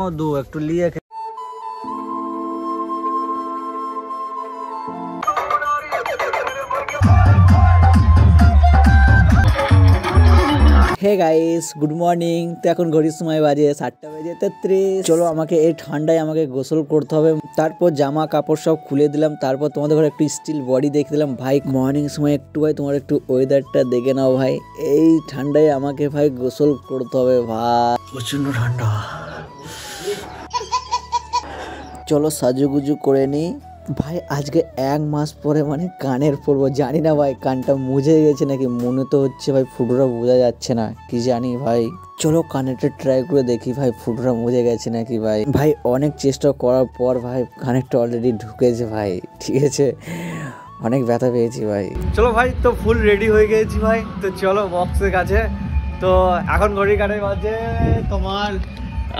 মধু একটু লিয়ে hey guys good morning. তো এখন ঘড়ির সময় বাজে 7টা বেজে 33। চলো আমাকে এই ঠান্ডায় আমাকে গোসল করতে হবে। তারপর জামা কাপড় সব খুলে দিলাম, তারপর তোমাদের ঘরে একটু স্টিল বডি দেখে দিলাম। ভাই মর্নিং সময় একটু ভাই তোমার একটু ওয়েদারটা দেখে নাও ভাই, এই ঠান্ডায় আমাকে ভাই গোসল করতে হবে ভাই, প্রচন্ড ঠান্ডা। চলো সাজুগুজু করে নিই ভাই। আজকে 1 মাস পরে মানে কানের পরবো, জানি না ভাই কানটা মুজে গেছে নাকি, মনে তো হচ্ছে ভাই ফুটোটা বোঝা যাচ্ছে না, কি জানি ভাই। চলো কানেরটা ট্রাই করে দেখি ভাই ফুটোটা মুজে গেছে নাকি ভাই। ভাই অনেক চেষ্টা করার পর ভাই কানেরটা অলরেডি ঢুকেছে ভাই, ঠিক আছে, অনেক ব্যথা পেয়েছি ভাই। চলো ভাই তো ফুল রেডি হয়ে গেছি ভাই, তো চলো বক্সের কাছে। তো এখন ঘড়ি কাটে বাজে তোমার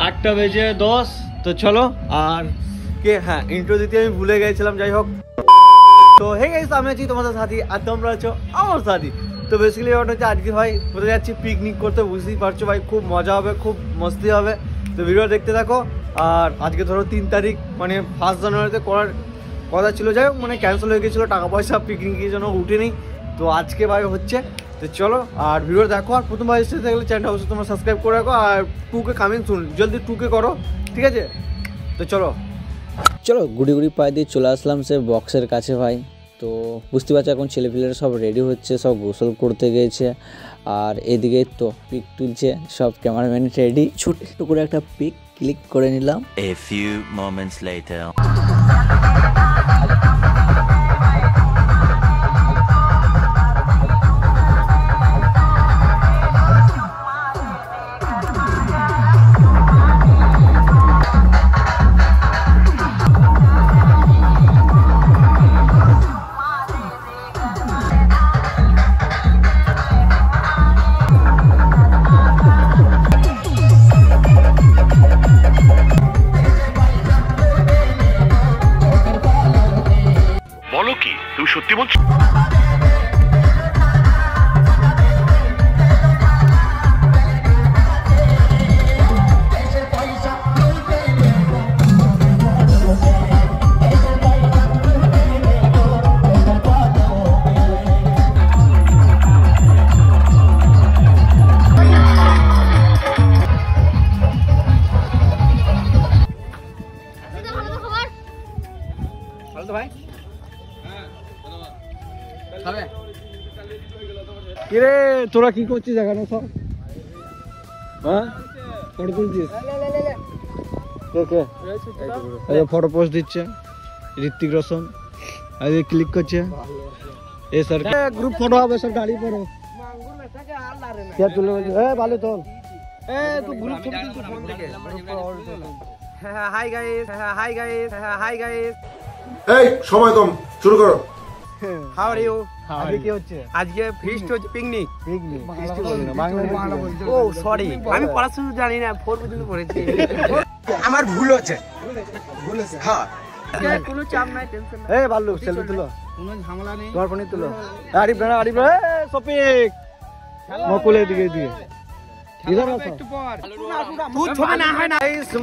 8টা বেজে 10। তো চলো আর কে হ্যাঁ ইন্ট্রো দিতে আমি ভুলে গেছিলাম, যাই হোক। তো হে গাইস আমি আছি তোমাদের সাথী আর তোমরা আছো আমার সাথী। তো বেসিক্যালি ওটা হচ্ছে আজকে ভাই কোথায় যাচ্ছি পিকনিক করতে, বুঝতেই পারছো ভাই, খুব মজা হবে, খুব মস্তি হবে। তো ভিডিও দেখতে থাকো। আর আজকে ধরো 3 তারিখ মানে 1 জানুয়ারিতে করার কথা ছিল, যাই হোক মানে ক্যান্সেল হয়ে গেছিলো, টাকা পয়সা পিকনিকের জন্য উঠেনি। তো আজকে ভাই হচ্ছে, তো চলো আর ভিডিও দেখো। আর প্রথমবার এসে থাকলে চ্যানেলটা অবশ্যই তোমরা সাবস্ক্রাইব করে রাখো। আর 2K কামিং শুন, জলদি 2K করো, ঠিক আছে। তো চলো গুড়ি গুড়ি পায়ে দিয়ে চলে আসলাম সে বক্সের কাছে ভাই। তো বুঝতে পারছো এখন ছেলেপিলেরা সব রেডি হচ্ছে, সব গোসল করতে গিয়েছে। আর এদিকে তো পিক তুলছে সব, ক্যামেরাম্যান রেডি। ছোট একটু করে একটা পিক ক্লিক করে নিলাম। A few moments later. বলো কি তুমি সত্যি বলছো? ভাই কিরে তোরা কি করছিস এখানে সব? হ্যাঁ ফটো তুলছিস? কে ফটো পোস্ট দিচ্ছে ঋত্বিক রোশন, আরে ক্লিক করছে এ স্যার গ্রুপ ফটো হবে সব, গাড়ি পড়ো কে তুলে এ ভালো তোল এ তুই গ্রুপ ছবি তুল ফোন থেকে। Hi guys, hi guys, hi guys. এই সময় কম, শুরু করো। How are you? আজকে কি হচ্ছে? আজকে ফিস্ট হচ্ছে, পিকনিক। পিকনিক ফিস্ট বলি না, বাংলা। ও সরি, আমি পড়াশোনা জানি না, 4 পর্যন্ত পড়েছি। আমার ভুল হচ্ছে, ভুল হচ্ছে। হ্যাঁ কোনো চাপ নাই, টেনশন নাই। এই বাল্লু সেলফি তুলো, কোনো ঝামেলা নেই, তোমার ফোনে তুলো। আরিফ না, আরিফ এ সফিক মকুলে দিকে দিকে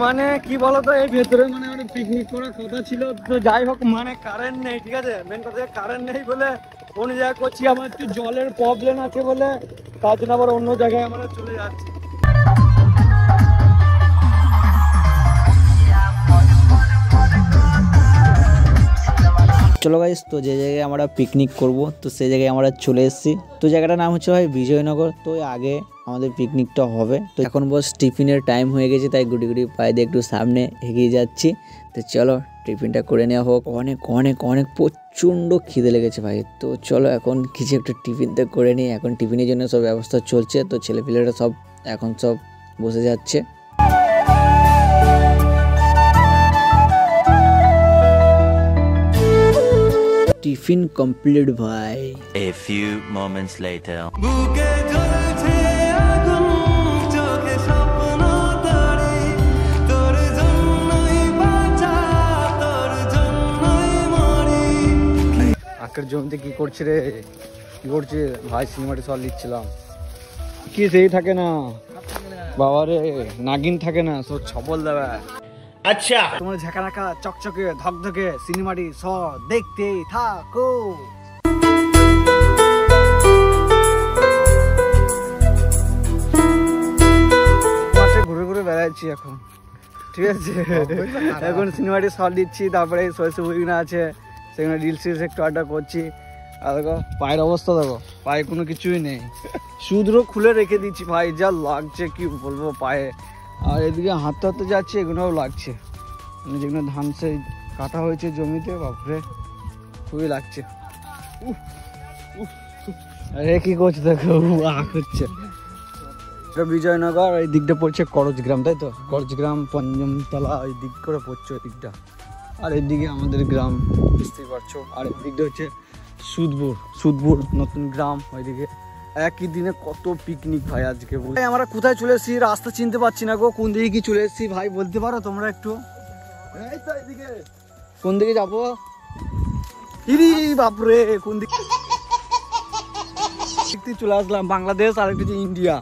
মানে কি বলতো, এই ভেতরে মানে অনেক পিকনিক করার কথা ছিল, তো যাই হোক মানে কারেন্ট নেই, ঠিক আছে। মেন কথা কারেন্ট নেই বলে অন্য জায়গায় করছি, আমার একটু জলের প্রবলেম আছে বলে তার জন্য আবার অন্য জায়গায় আমরা চলে যাচ্ছি। চলো গাইস, তো যে জায়গায় আমরা পিকনিক করব তো সেই জায়গায় আমরা চলে এসেছি। তো জায়গাটার নাম হচ্ছে ভাই বিজয়নগর। তো আগে আমাদের পিকনিকটা হবে। তো এখন বস টিফিনের টাইম হয়ে গেছে, তাই গুটি গুটি পায়ে দিয়ে একটু সামনে এগিয়ে যাচ্ছি। তো চলো টিফিনটা করে নেওয়া হোক। অনেক অনেক অনেক প্রচণ্ড খিদে লেগেছে ভাই। তো চলো এখন কিছু একটা টিফিনটা করে নিই। এখন টিফিনের জন্য সব ব্যবস্থা চলছে, তো ছেলেপিলেরা সব এখন সব বসে যাচ্ছে। টিফিন কমপ্লিট ভাই। A few moments later. আখের জমিতে কি করছে রে, কি করছে ভাই? সিনেমাটি সব লিখছিলাম, কি সেই থাকে না বাবারে নাগিন থাকে না, সব ছবল দেবে। আচ্ছা, তোমার ঝাঁকানাকা চকচকে ধকধকে সিনেমাটি দেখতেই থাকো। ঘুরে ঘুরে বেড়াচ্ছি এখন, ঠিক আছে। এখন সিনেমাটি শট দিচ্ছি, তারপরে সরস্বতী আছে সেখানে রিলস একটু আড্ডা করছি। আর দেখো পায়ের অবস্থা, দেখো পায়ে কোনো কিছুই নেই, শুধু খুলে রেখে দিচ্ছি ভাই, যা লাগছে কি বলবো পায়ে। আর এদিকে হাঁটতে হাঁটতে যাচ্ছে, এগুলোও লাগছে, মানে যেগুলো ধান সে কাটা হয়েছে জমিতে, বাপরে খুবই লাগছে। আরে কি করছে দেখো, হচ্ছে বিজয়নগর, এই দিকটা পড়ছে করজগ্রাম, তাই তো করজগ্রাম পঞ্চমতলা ওই দিক করে পড়ছে ওই দিকটা। আর এদিকে আমাদের গ্রাম, বুঝতেই পারছো। আর এই দিকটা হচ্ছে সুদপুর নতুন গ্রাম, ওইদিকে একই দিনে কত পিকনিক ভাই আজকে। আমরা কোথায় চলে এসেছি রাস্তা চিনতে পারছি না গো, কোন দিকে কি চলে এসেছি ভাই বলতে পারো তোমরা একটু? কোন দিকে যাবো? ইরি বাপরে, কোন দিকে চলে আসলাম? বাংলাদেশ আর একটু ইন্ডিয়া।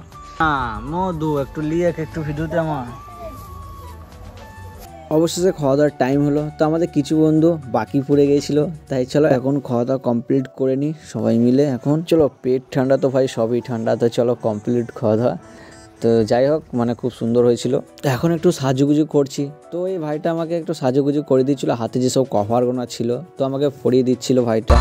মধু একটু লিয়ে একটু ভিডিওতে আমার। অবশেষে খাওয়া দাওয়ার টাইম হলো, তো আমাদের কিছু বন্ধু বাকি পড়ে গিয়েছিল, তাই চলো এখন খাওয়া দাওয়া কমপ্লিট করে নিই সবাই মিলে। এখন চলো পেট ঠান্ডা তো ভাই সবই ঠান্ডা, তো চলো কমপ্লিট খাওয়া দাওয়া। তো যাই হোক, মানে খুব সুন্দর হয়েছিল। এখন একটু সাজুগুজু করছি, তো এই ভাইটা আমাকে একটু সাজুগুজু করে দিচ্ছিলো, হাতে যেসব কভারগুলো ছিল তো আমাকে পরিয়ে দিচ্ছিল ভাইটা।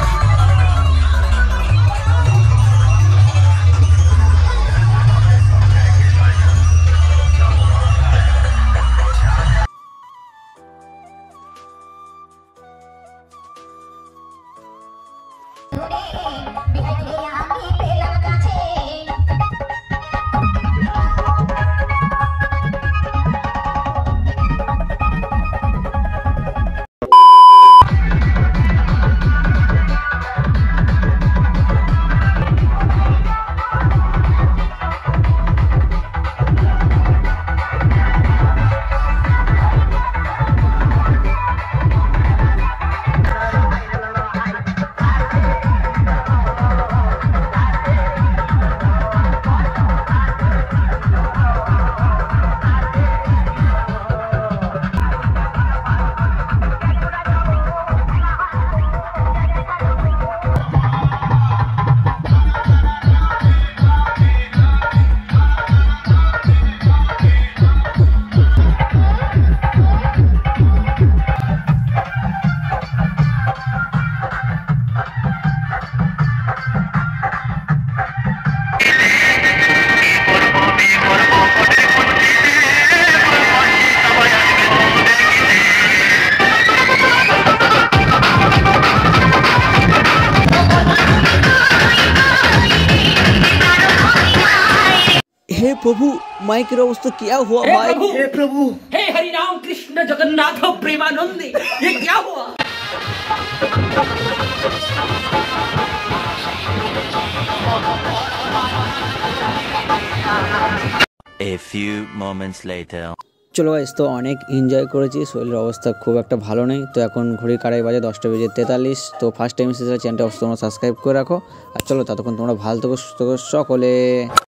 हे प्रभु, माइक की अवस्था क्या हुआ भाई? हे प्रभु, हे हरि राम कृष्ण जगन्नाथ प्रेमानंद, ये क्या हुआ? A few moments later. চলো গাইস, তো অনেক এনজয় করেছি, শরীরের অবস্থা খুব একটা ভালো নেই। তো এখন ঘড়ি কাটাই বাজে 10:43। তো ফার্স্ট টাইম এসেছে চ্যানেলটা অবশ্যই তোমরা সাবস্ক্রাইব করে রাখো। আর চলো ততক্ষণ তোমরা ভালো থেকো, সুস্থ থেকো সকলে।